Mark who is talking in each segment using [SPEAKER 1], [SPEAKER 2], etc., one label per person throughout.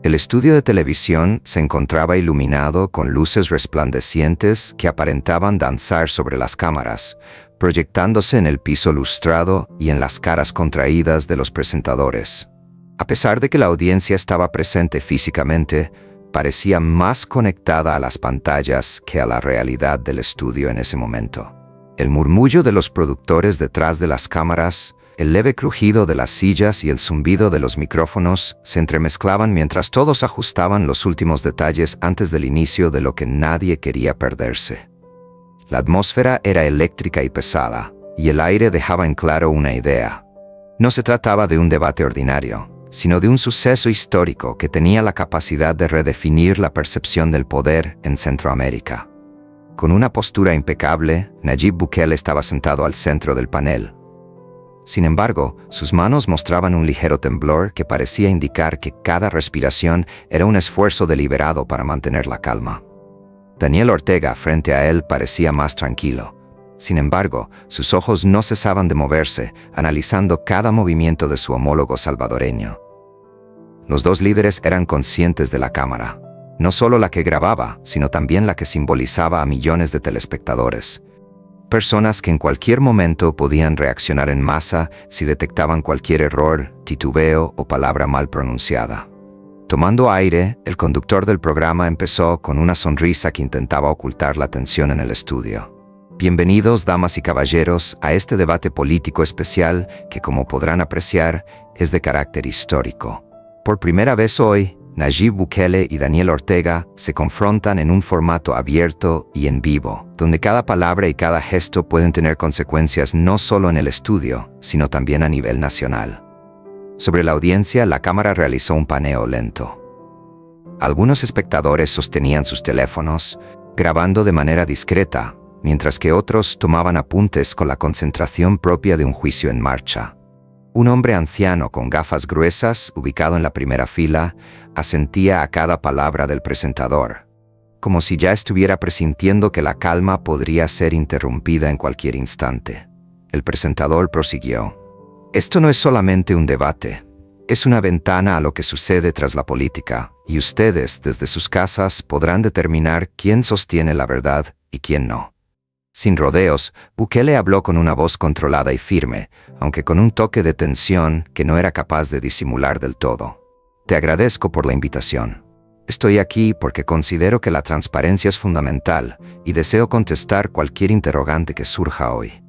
[SPEAKER 1] El estudio de televisión se encontraba iluminado con luces resplandecientes que aparentaban danzar sobre las cámaras, proyectándose en el piso lustrado y en las caras contraídas de los presentadores. A pesar de que la audiencia estaba presente físicamente, parecía más conectada a las pantallas que a la realidad del estudio en ese momento. El murmullo de los productores detrás de las cámaras, el leve crujido de las sillas y el zumbido de los micrófonos se entremezclaban mientras todos ajustaban los últimos detalles antes del inicio de lo que nadie quería perderse. La atmósfera era eléctrica y pesada, y el aire dejaba en claro una idea. No se trataba de un debate ordinario, sino de un suceso histórico que tenía la capacidad de redefinir la percepción del poder en Centroamérica. Con una postura impecable, Nayib Bukele estaba sentado al centro del panel. Sin embargo, sus manos mostraban un ligero temblor que parecía indicar que cada respiración era un esfuerzo deliberado para mantener la calma. Daniel Ortega, frente a él, parecía más tranquilo. Sin embargo, sus ojos no cesaban de moverse, analizando cada movimiento de su homólogo salvadoreño. Los dos líderes eran conscientes de la cámara, no solo la que grababa, sino también la que simbolizaba a millones de telespectadores. Personas que en cualquier momento podían reaccionar en masa si detectaban cualquier error, titubeo o palabra mal pronunciada. Tomando aire, el conductor del programa empezó con una sonrisa que intentaba ocultar la tensión en el estudio. Bienvenidos, damas y caballeros, a este debate político especial que, como podrán apreciar, es de carácter histórico. Por primera vez hoy, Nayib Bukele y Daniel Ortega se confrontan en un formato abierto y en vivo, donde cada palabra y cada gesto pueden tener consecuencias no solo en el estudio, sino también a nivel nacional. Sobre la audiencia, la cámara realizó un paneo lento. Algunos espectadores sostenían sus teléfonos, grabando de manera discreta, mientras que otros tomaban apuntes con la concentración propia de un juicio en marcha. Un hombre anciano con gafas gruesas, ubicado en la primera fila, asentía a cada palabra del presentador, como si ya estuviera presintiendo que la calma podría ser interrumpida en cualquier instante. El presentador prosiguió: Esto no es solamente un debate, es una ventana a lo que sucede tras la política, y ustedes, desde sus casas, podrán determinar quién sostiene la verdad y quién no. Sin rodeos, Bukele habló con una voz controlada y firme, aunque con un toque de tensión que no era capaz de disimular del todo. Te agradezco por la invitación. Estoy aquí porque considero que la transparencia es fundamental y deseo contestar cualquier interrogante que surja hoy.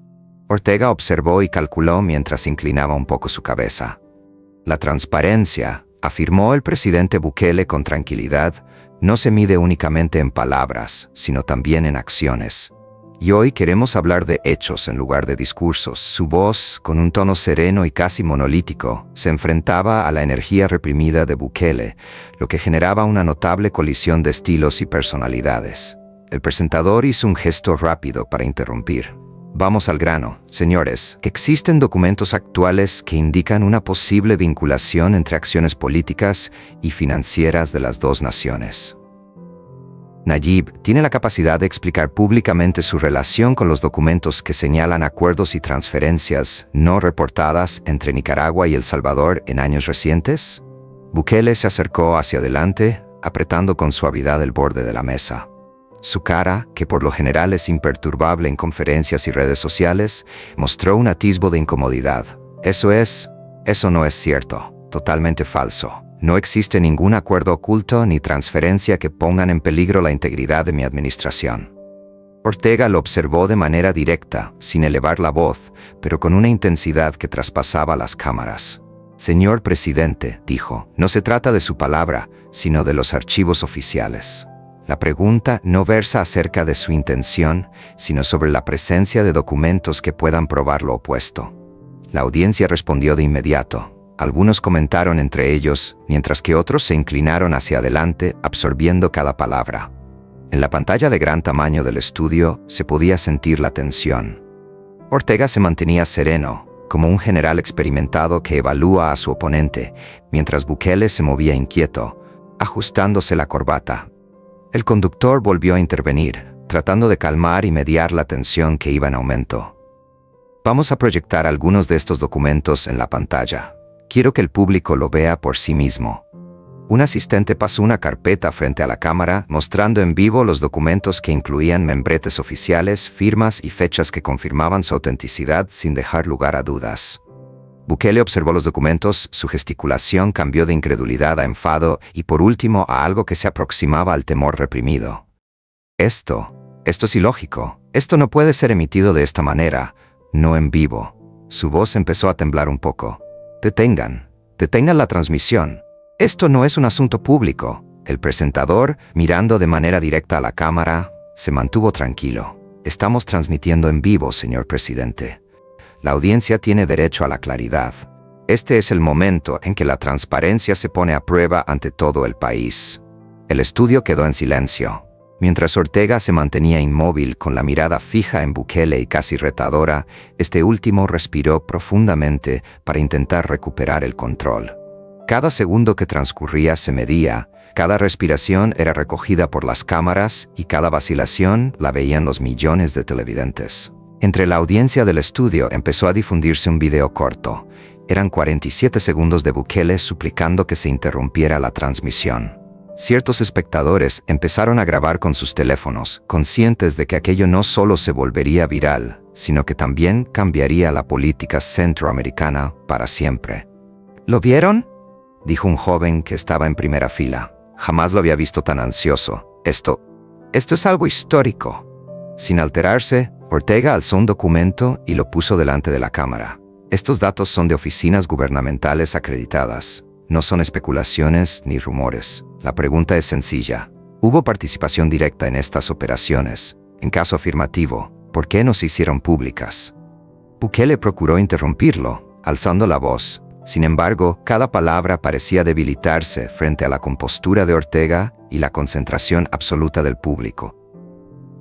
[SPEAKER 1] Ortega observó y calculó mientras inclinaba un poco su cabeza. La transparencia, afirmó el presidente Bukele con tranquilidad, no se mide únicamente en palabras, sino también en acciones. Y hoy queremos hablar de hechos en lugar de discursos. Su voz, con un tono sereno y casi monolítico, se enfrentaba a la energía reprimida de Bukele, lo que generaba una notable colisión de estilos y personalidades. El presentador hizo un gesto rápido para interrumpir. Vamos al grano, señores. Existen documentos actuales que indican una posible vinculación entre acciones políticas y financieras de las dos naciones. Nayib tiene la capacidad de explicar públicamente su relación con los documentos que señalan acuerdos y transferencias no reportadas entre Nicaragua y El Salvador en años recientes. Bukele se acercó hacia adelante, apretando con suavidad el borde de la mesa. Su cara, que por lo general es imperturbable en conferencias y redes sociales, mostró un atisbo de incomodidad. Eso no es cierto, totalmente falso. No existe ningún acuerdo oculto ni transferencia que pongan en peligro la integridad de mi administración. Ortega lo observó de manera directa, sin elevar la voz, pero con una intensidad que traspasaba las cámaras. Señor presidente, dijo, no se trata de su palabra, sino de los archivos oficiales. La pregunta no versa acerca de su intención, sino sobre la presencia de documentos que puedan probar lo opuesto. La audiencia respondió de inmediato. Algunos comentaron entre ellos, mientras que otros se inclinaron hacia adelante, absorbiendo cada palabra. En la pantalla de gran tamaño del estudio se podía sentir la tensión. Ortega se mantenía sereno, como un general experimentado que evalúa a su oponente, mientras Bukele se movía inquieto, ajustándose la corbata. El conductor volvió a intervenir, tratando de calmar y mediar la tensión que iba en aumento. Vamos a proyectar algunos de estos documentos en la pantalla. Quiero que el público lo vea por sí mismo. Un asistente pasó una carpeta frente a la cámara, mostrando en vivo los documentos que incluían membretes oficiales, firmas y fechas que confirmaban su autenticidad sin dejar lugar a dudas. Bukele observó los documentos, su gesticulación cambió de incredulidad a enfado y por último a algo que se aproximaba al temor reprimido. Esto es ilógico. Esto no puede ser emitido de esta manera, no en vivo. Su voz empezó a temblar un poco. Detengan la transmisión. Esto no es un asunto público. El presentador, mirando de manera directa a la cámara, se mantuvo tranquilo. Estamos transmitiendo en vivo, señor presidente. La audiencia tiene derecho a la claridad. Este es el momento en que la transparencia se pone a prueba ante todo el país. El estudio quedó en silencio. Mientras Ortega se mantenía inmóvil con la mirada fija en Bukele y casi retadora, este último respiró profundamente para intentar recuperar el control. Cada segundo que transcurría se medía, cada respiración era recogida por las cámaras y cada vacilación la veían los millones de televidentes. Entre la audiencia del estudio empezó a difundirse un video corto. Eran 47 segundos de Bukele suplicando que se interrumpiera la transmisión. Ciertos espectadores empezaron a grabar con sus teléfonos, conscientes de que aquello no solo se volvería viral, sino que también cambiaría la política centroamericana para siempre. ¿Lo vieron?, dijo un joven que estaba en primera fila. Jamás lo había visto tan ansioso. Esto es algo histórico. Sin alterarse, Ortega alzó un documento y lo puso delante de la cámara. Estos datos son de oficinas gubernamentales acreditadas. No son especulaciones ni rumores. La pregunta es sencilla. ¿Hubo participación directa en estas operaciones? En caso afirmativo, ¿por qué no se hicieron públicas? Bukele procuró interrumpirlo, alzando la voz. Sin embargo, cada palabra parecía debilitarse frente a la compostura de Ortega y la concentración absoluta del público.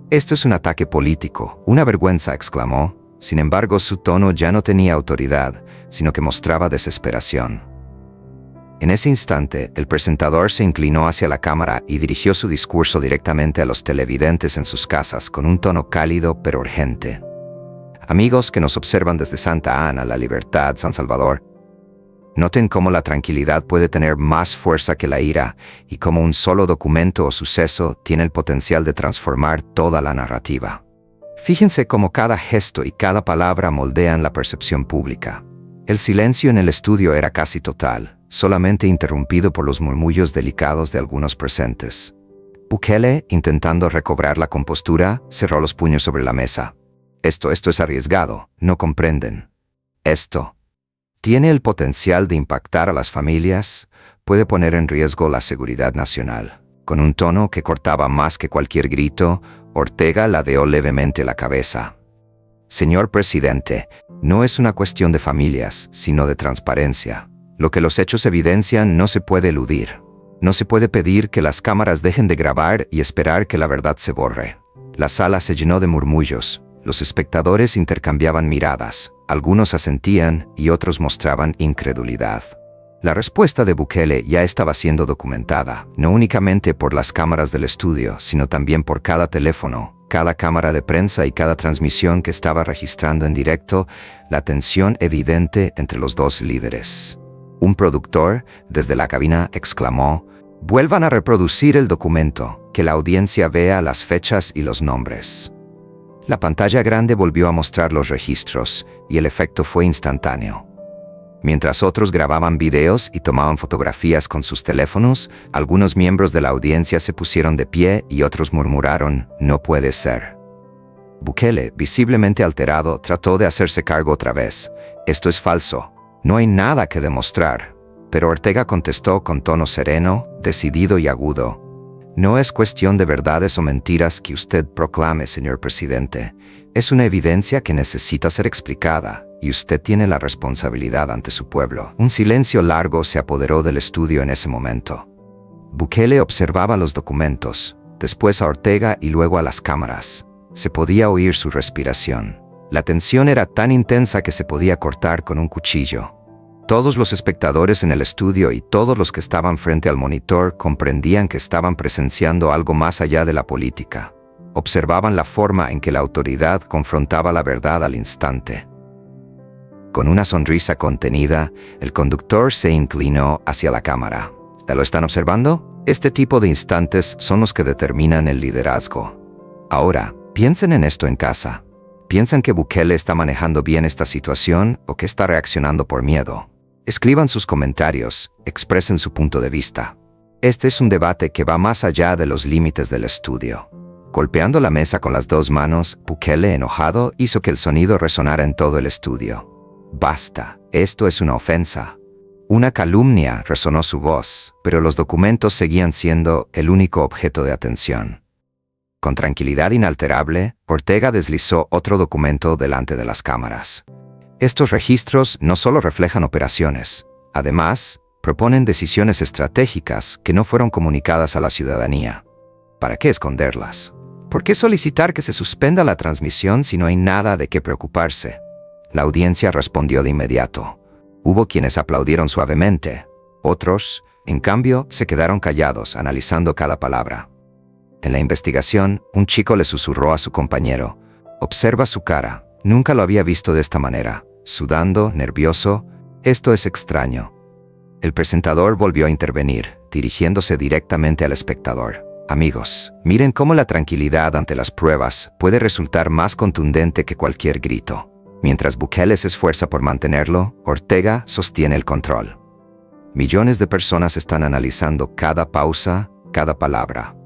[SPEAKER 1] «Esto es un ataque político, una vergüenza», exclamó. Sin embargo, su tono ya no tenía autoridad, sino que mostraba desesperación. En ese instante, el presentador se inclinó hacia la cámara y dirigió su discurso directamente a los televidentes en sus casas con un tono cálido pero urgente. Amigos que nos observan desde Santa Ana, La Libertad, San Salvador, noten cómo la tranquilidad puede tener más fuerza que la ira y cómo un solo documento o suceso tiene el potencial de transformar toda la narrativa. Fíjense cómo cada gesto y cada palabra moldean la percepción pública. El silencio en el estudio era casi total, solamente interrumpido por los murmullos delicados de algunos presentes. Bukele, intentando recobrar la compostura, cerró los puños sobre la mesa. Esto es arriesgado, no comprenden. Esto tiene el potencial de impactar a las familias, puede poner en riesgo la seguridad nacional. Con un tono que cortaba más que cualquier grito, Ortega ladeó levemente la cabeza. Señor presidente, no es una cuestión de familias, sino de transparencia. Lo que los hechos evidencian no se puede eludir. No se puede pedir que las cámaras dejen de grabar y esperar que la verdad se borre. La sala se llenó de murmullos. Los espectadores intercambiaban miradas. Algunos asentían y otros mostraban incredulidad. La respuesta de Bukele ya estaba siendo documentada, no únicamente por las cámaras del estudio, sino también por cada teléfono, cada cámara de prensa y cada transmisión que estaba registrando en directo la tensión evidente entre los dos líderes. Un productor, desde la cabina, exclamó: «Vuelvan a reproducir el documento, que la audiencia vea las fechas y los nombres». La pantalla grande volvió a mostrar los registros, y el efecto fue instantáneo. Mientras otros grababan videos y tomaban fotografías con sus teléfonos, algunos miembros de la audiencia se pusieron de pie y otros murmuraron: «No puede ser». Bukele, visiblemente alterado, trató de hacerse cargo otra vez. «Esto es falso. No hay nada que demostrar». Pero Ortega contestó con tono sereno, decidido y agudo: «No es cuestión de verdades o mentiras que usted proclame, señor presidente. Es una evidencia que necesita ser explicada, y usted tiene la responsabilidad ante su pueblo». Un silencio largo se apoderó del estudio en ese momento. Bukele observaba los documentos, después a Ortega y luego a las cámaras. Se podía oír su respiración. La tensión era tan intensa que se podía cortar con un cuchillo. Todos los espectadores en el estudio y todos los que estaban frente al monitor comprendían que estaban presenciando algo más allá de la política. Observaban la forma en que la autoridad confrontaba la verdad al instante. Con una sonrisa contenida, el conductor se inclinó hacia la cámara. ¿Ya lo están observando? Este tipo de instantes son los que determinan el liderazgo. Ahora, piensen en esto en casa. ¿Piensan que Bukele está manejando bien esta situación o que está reaccionando por miedo? Escriban sus comentarios, expresen su punto de vista. Este es un debate que va más allá de los límites del estudio. Golpeando la mesa con las dos manos, Bukele, enojado, hizo que el sonido resonara en todo el estudio. «Basta, esto es una ofensa». Una calumnia, resonó su voz, pero los documentos seguían siendo el único objeto de atención. Con tranquilidad inalterable, Ortega deslizó otro documento delante de las cámaras. Estos registros no solo reflejan operaciones, además, proponen decisiones estratégicas que no fueron comunicadas a la ciudadanía. ¿Para qué esconderlas? ¿Por qué solicitar que se suspenda la transmisión si no hay nada de qué preocuparse? La audiencia respondió de inmediato. Hubo quienes aplaudieron suavemente. Otros, en cambio, se quedaron callados, analizando cada palabra. En la investigación, un chico le susurró a su compañero: «Observa su cara. Nunca lo había visto de esta manera. Sudando, nervioso. Esto es extraño». El presentador volvió a intervenir, dirigiéndose directamente al espectador. «Amigos, miren cómo la tranquilidad ante las pruebas puede resultar más contundente que cualquier grito. Mientras Bukele se esfuerza por mantenerlo, Ortega sostiene el control. Millones de personas están analizando cada pausa, cada palabra».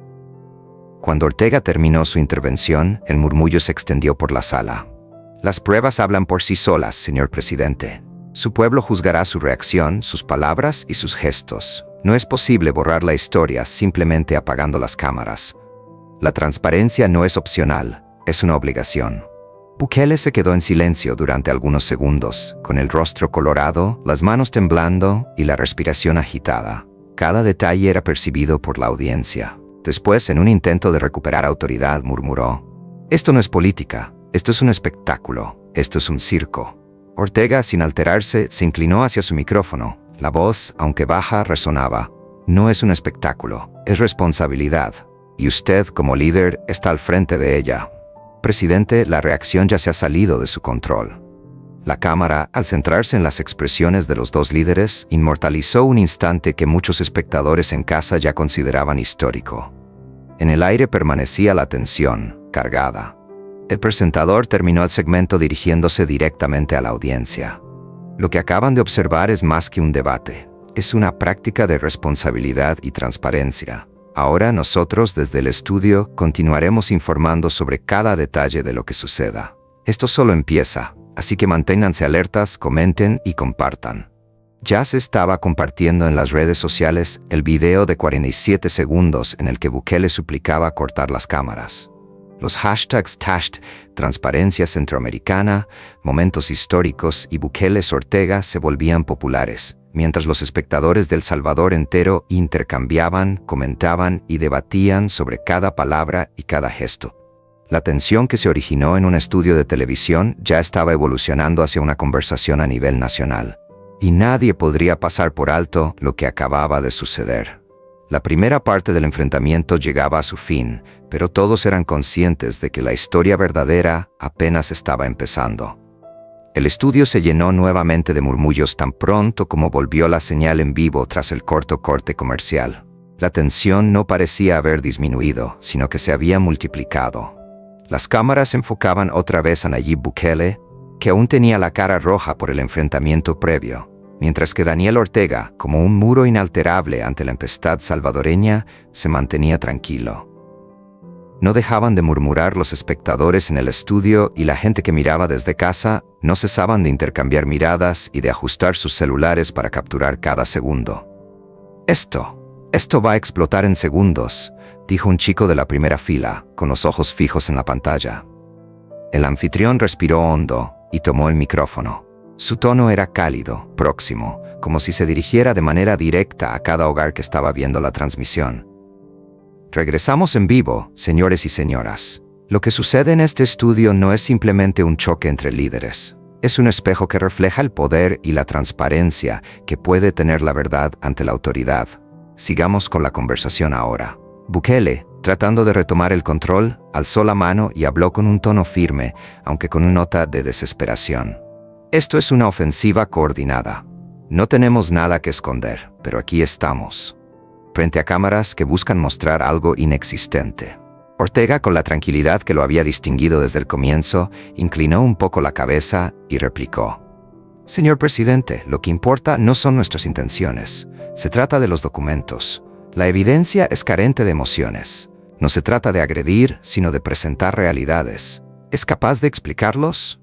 [SPEAKER 1] Cuando Ortega terminó su intervención, el murmullo se extendió por la sala. «Las pruebas hablan por sí solas, señor presidente. Su pueblo juzgará su reacción, sus palabras y sus gestos. No es posible borrar la historia simplemente apagando las cámaras. La transparencia no es opcional, es una obligación». Bukele se quedó en silencio durante algunos segundos, con el rostro colorado, las manos temblando y la respiración agitada. Cada detalle era percibido por la audiencia. Después, en un intento de recuperar autoridad, murmuró: «Esto no es política, esto es un espectáculo, esto es un circo». Ortega, sin alterarse, se inclinó hacia su micrófono. La voz, aunque baja, resonaba: «No es un espectáculo, es responsabilidad. Y usted, como líder, está al frente de ella». Presidente, la reacción ya se ha salido de su control. La cámara, al centrarse en las expresiones de los dos líderes, inmortalizó un instante que muchos espectadores en casa ya consideraban histórico. En el aire permanecía la tensión, cargada. El presentador terminó el segmento dirigiéndose directamente a la audiencia. «Lo que acaban de observar es más que un debate. Es una práctica de responsabilidad y transparencia. Ahora nosotros, desde el estudio, continuaremos informando sobre cada detalle de lo que suceda. Esto solo empieza, así que manténganse alertas, comenten y compartan». Ya se estaba compartiendo en las redes sociales el video de 47 segundos en el que Bukele suplicaba cortar las cámaras. Los hashtags TASHT, Transparencia Centroamericana, Momentos Históricos y Bukele Ortega se volvían populares, mientras los espectadores del Salvador entero intercambiaban, comentaban y debatían sobre cada palabra y cada gesto. La tensión que se originó en un estudio de televisión ya estaba evolucionando hacia una conversación a nivel nacional. Y nadie podría pasar por alto lo que acababa de suceder. La primera parte del enfrentamiento llegaba a su fin, pero todos eran conscientes de que la historia verdadera apenas estaba empezando. El estudio se llenó nuevamente de murmullos tan pronto como volvió la señal en vivo tras el corto corte comercial. La tensión no parecía haber disminuido, sino que se había multiplicado. Las cámaras enfocaban otra vez a Nayib Bukele, que aún tenía la cara roja por el enfrentamiento previo, mientras que Daniel Ortega, como un muro inalterable ante la tempestad salvadoreña, se mantenía tranquilo. No dejaban de murmurar los espectadores en el estudio y la gente que miraba desde casa no cesaban de intercambiar miradas y de ajustar sus celulares para capturar cada segundo. Esto va a explotar en segundos», dijo un chico de la primera fila, con los ojos fijos en la pantalla. El anfitrión respiró hondo y tomó el micrófono. Su tono era cálido, próximo, como si se dirigiera de manera directa a cada hogar que estaba viendo la transmisión. «Regresamos en vivo, señores y señoras. Lo que sucede en este estudio no es simplemente un choque entre líderes. Es un espejo que refleja el poder y la transparencia que puede tener la verdad ante la autoridad. Sigamos con la conversación ahora». Bukele, tratando de retomar el control, alzó la mano y habló con un tono firme, aunque con una nota de desesperación. «Esto es una ofensiva coordinada. No tenemos nada que esconder, pero aquí estamos. frente a cámaras que buscan mostrar algo inexistente. Ortega, con la tranquilidad que lo había distinguido desde el comienzo, inclinó un poco la cabeza y replicó: Señor presidente, lo que importa no son nuestras intenciones. Se trata de los documentos. La evidencia es carente de emociones. No se trata de agredir, sino de presentar realidades. ¿Es capaz de explicarlos?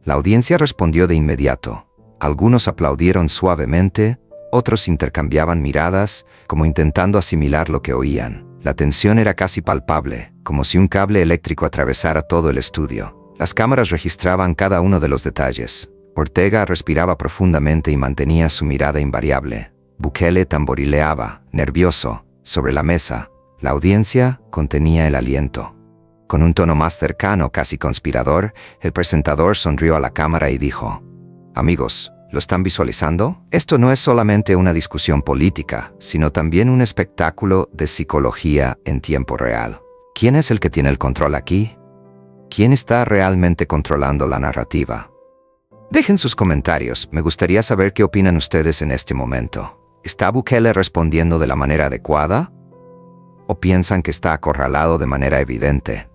[SPEAKER 1] La audiencia respondió de inmediato. Algunos aplaudieron suavemente, otros intercambiaban miradas, como intentando asimilar lo que oían. La tensión era casi palpable, como si un cable eléctrico atravesara todo el estudio. Las cámaras registraban cada uno de los detalles. Ortega respiraba profundamente y mantenía su mirada invariable. Bukele tamborileaba, nervioso, sobre la mesa. La audiencia contenía el aliento. Con un tono más cercano, casi conspirador, el presentador sonrió a la cámara y dijo: Amigos, ¿lo están visualizando? Esto no es solamente una discusión política, sino también un espectáculo de psicología en tiempo real. ¿Quién es el que tiene el control aquí? ¿Quién está realmente controlando la narrativa? Dejen sus comentarios, me gustaría saber qué opinan ustedes en este momento. ¿Está Bukele respondiendo de la manera adecuada? ¿O piensan que está acorralado de manera evidente?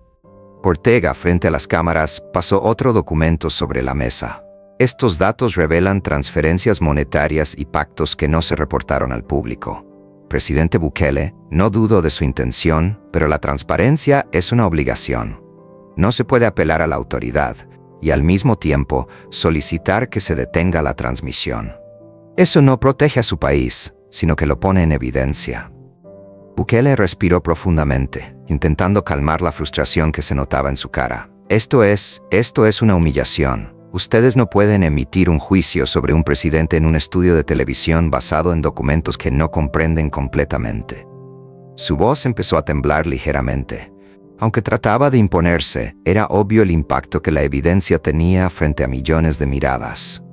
[SPEAKER 1] Ortega, frente a las cámaras, pasó otro documento sobre la mesa. Estos datos revelan transferencias monetarias y pactos que no se reportaron al público. Presidente Bukele, no dudo de su intención, pero la transparencia es una obligación. No se puede apelar a la autoridad y al mismo tiempo solicitar que se detenga la transmisión. Eso no protege a su país, sino que lo pone en evidencia. Bukele respiró profundamente, intentando calmar la frustración que se notaba en su cara. Esto es una humillación. Ustedes no pueden emitir un juicio sobre un presidente en un estudio de televisión basado en documentos que no comprenden completamente. Su voz empezó a temblar ligeramente. Aunque trataba de imponerse, era obvio el impacto que la evidencia tenía frente a millones de miradas.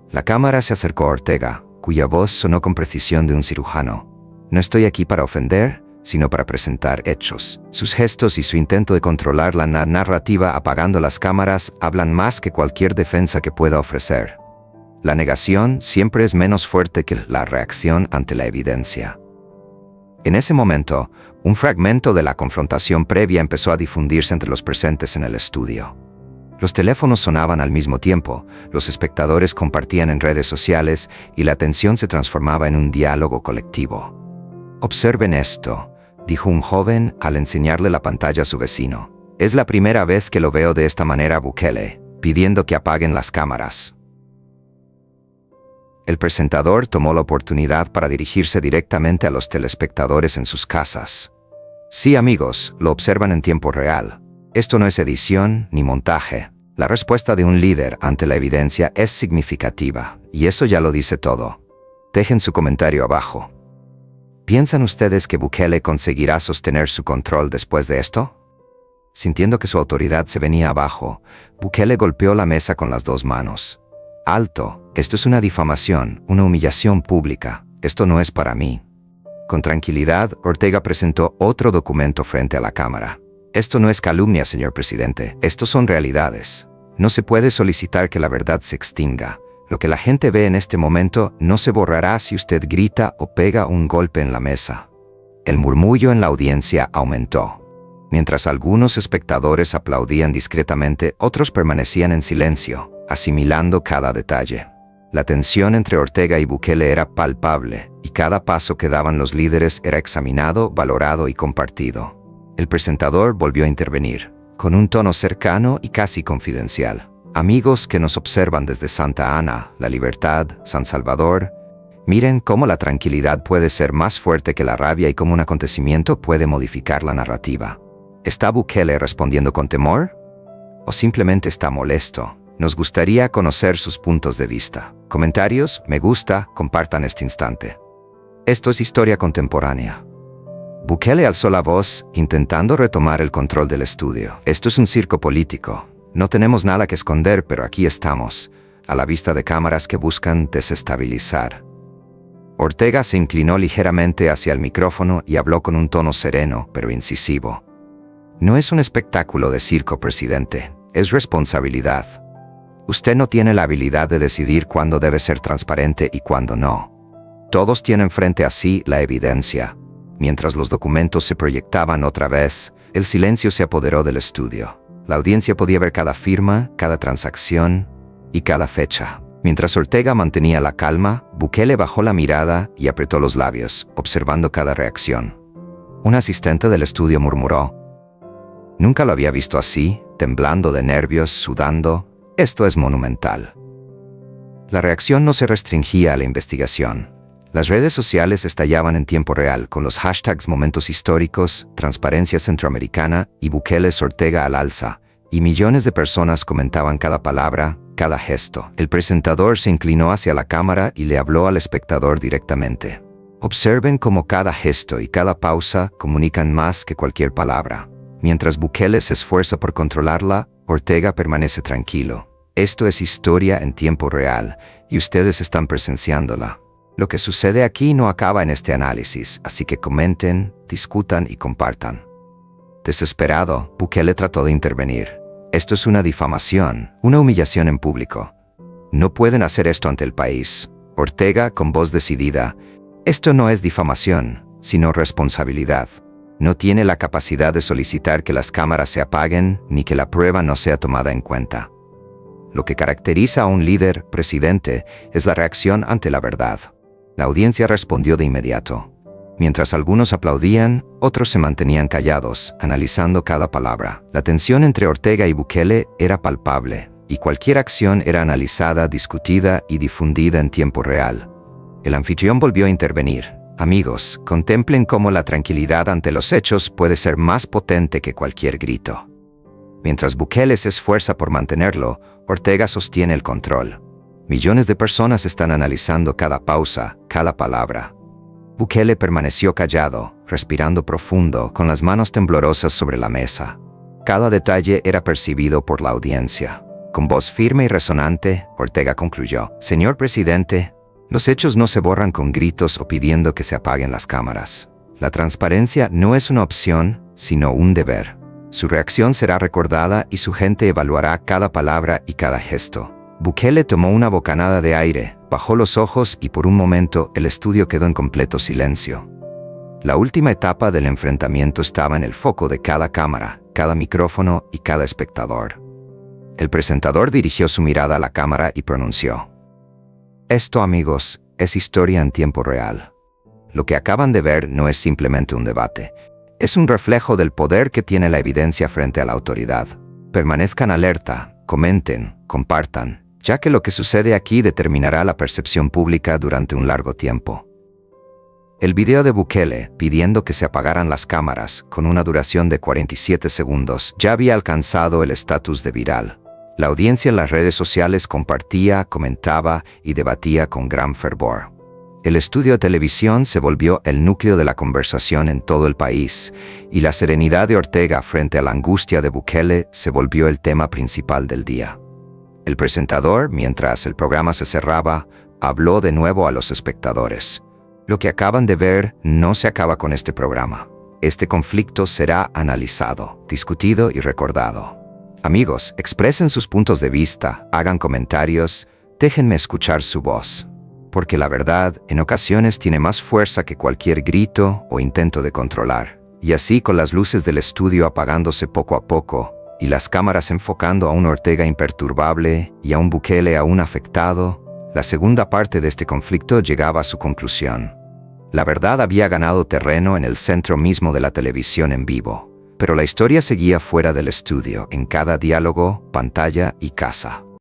[SPEAKER 1] La cámara se acercó a Ortega, cuya voz sonó con precisión de un cirujano. No estoy aquí para ofender, sino para presentar hechos. Sus gestos y su intento de controlar la narrativa apagando las cámaras hablan más que cualquier defensa que pueda ofrecer. La negación siempre es menos fuerte que la reacción ante la evidencia. En ese momento, un fragmento de la confrontación previa empezó a difundirse entre los presentes en el estudio. Los teléfonos sonaban al mismo tiempo, los espectadores compartían en redes sociales y la atención se transformaba en un diálogo colectivo. Observen esto, dijo un joven al enseñarle la pantalla a su vecino. Es la primera vez que lo veo de esta manera a Bukele, pidiendo que apaguen las cámaras. El presentador tomó la oportunidad para dirigirse directamente a los telespectadores en sus casas. Sí, amigos, lo observan en tiempo real. Esto no es edición ni montaje. La respuesta de un líder ante la evidencia es significativa, y eso ya lo dice todo. Dejen su comentario abajo. ¿Piensan ustedes que Bukele conseguirá sostener su control después de esto? Sintiendo que su autoridad se venía abajo, Bukele golpeó la mesa con las dos manos. Alto, esto es una difamación, una humillación pública. Esto no es para mí. Con tranquilidad, Ortega presentó otro documento frente a la cámara. Esto no es calumnia, señor presidente. Estos son realidades. No se puede solicitar que la verdad se extinga. Lo que la gente ve en este momento no se borrará si usted grita o pega un golpe en la mesa. El murmullo en la audiencia aumentó. Mientras algunos espectadores aplaudían discretamente, otros permanecían en silencio, asimilando cada detalle. La tensión entre Ortega y Bukele era palpable, y cada paso que daban los líderes era examinado, valorado y compartido. El presentador volvió a intervenir, con un tono cercano y casi confidencial. Amigos que nos observan desde Santa Ana, La Libertad, San Salvador, miren cómo la tranquilidad puede ser más fuerte que la rabia y cómo un acontecimiento puede modificar la narrativa. ¿Está Bukele respondiendo con temor? ¿O simplemente está molesto? Nos gustaría conocer sus puntos de vista. Comentarios, me gusta, compartan este instante. Esto es Historia Contemporánea. Bukele alzó la voz, intentando retomar el control del estudio. Esto es un circo político. No tenemos nada que esconder, pero aquí estamos, a la vista de cámaras que buscan desestabilizar. Ortega se inclinó ligeramente hacia el micrófono y habló con un tono sereno, pero incisivo. No es un espectáculo de circo, presidente. Es responsabilidad. Usted no tiene la habilidad de decidir cuándo debe ser transparente y cuándo no. Todos tienen frente a sí la evidencia. Mientras los documentos se proyectaban otra vez, el silencio se apoderó del estudio. La audiencia podía ver cada firma, cada transacción y cada fecha. Mientras Ortega mantenía la calma, Bukele bajó la mirada y apretó los labios, observando cada reacción. Un asistente del estudio murmuró: «Nunca lo había visto así, temblando de nervios, sudando. Esto es monumental». La reacción no se restringía a la investigación. Las redes sociales estallaban en tiempo real con los hashtags Momentos Históricos, Transparencia Centroamericana y Bukele Ortega al alza, y millones de personas comentaban cada palabra, cada gesto. El presentador se inclinó hacia la cámara y le habló al espectador directamente. Observen cómo cada gesto y cada pausa comunican más que cualquier palabra. Mientras Bukele se esfuerza por controlarla, Ortega permanece tranquilo. Esto es historia en tiempo real, y ustedes están presenciándola. Lo que sucede aquí no acaba en este análisis, así que comenten, discutan y compartan. Desesperado, Bukele trató de intervenir. Esto es una difamación, una humillación en público. No pueden hacer esto ante el país. Ortega, con voz decidida: esto no es difamación, sino responsabilidad. No tiene la capacidad de solicitar que las cámaras se apaguen ni que la prueba no sea tomada en cuenta. Lo que caracteriza a un líder, presidente, es la reacción ante la verdad. La audiencia respondió de inmediato. Mientras algunos aplaudían, otros se mantenían callados, analizando cada palabra. La tensión entre Ortega y Bukele era palpable, y cualquier acción era analizada, discutida y difundida en tiempo real. El anfitrión volvió a intervenir. Amigos, contemplen cómo la tranquilidad ante los hechos puede ser más potente que cualquier grito. Mientras Bukele se esfuerza por mantenerlo, Ortega sostiene el control. Millones de personas están analizando cada pausa, cada palabra. Bukele permaneció callado, respirando profundo, con las manos temblorosas sobre la mesa. Cada detalle era percibido por la audiencia. Con voz firme y resonante, Ortega concluyó: «Señor presidente, los hechos no se borran con gritos o pidiendo que se apaguen las cámaras. La transparencia no es una opción, sino un deber. Su reacción será recordada y su gente evaluará cada palabra y cada gesto». Bukele tomó una bocanada de aire, bajó los ojos y por un momento el estudio quedó en completo silencio. La última etapa del enfrentamiento estaba en el foco de cada cámara, cada micrófono y cada espectador. El presentador dirigió su mirada a la cámara y pronunció: «Esto, amigos, es historia en tiempo real. Lo que acaban de ver no es simplemente un debate. Es un reflejo del poder que tiene la evidencia frente a la autoridad. Permanezcan alerta, comenten, compartan, ya que lo que sucede aquí determinará la percepción pública durante un largo tiempo». El video de Bukele, pidiendo que se apagaran las cámaras, con una duración de 47 segundos, ya había alcanzado el estatus de viral. La audiencia en las redes sociales compartía, comentaba y debatía con gran fervor. El estudio de televisión se volvió el núcleo de la conversación en todo el país, y la serenidad de Ortega frente a la angustia de Bukele se volvió el tema principal del día. El presentador, mientras el programa se cerraba, habló de nuevo a los espectadores: «Lo que acaban de ver no se acaba con este programa. Este conflicto será analizado, discutido y recordado. Amigos, expresen sus puntos de vista, hagan comentarios, déjenme escuchar su voz. Porque la verdad, en ocasiones, tiene más fuerza que cualquier grito o intento de controlar». Y así, con las luces del estudio apagándose poco a poco, y las cámaras enfocando a un Ortega imperturbable y a un Bukele aún afectado, la segunda parte de este conflicto llegaba a su conclusión. La verdad había ganado terreno en el centro mismo de la televisión en vivo, pero la historia seguía fuera del estudio, en cada diálogo, pantalla y casa.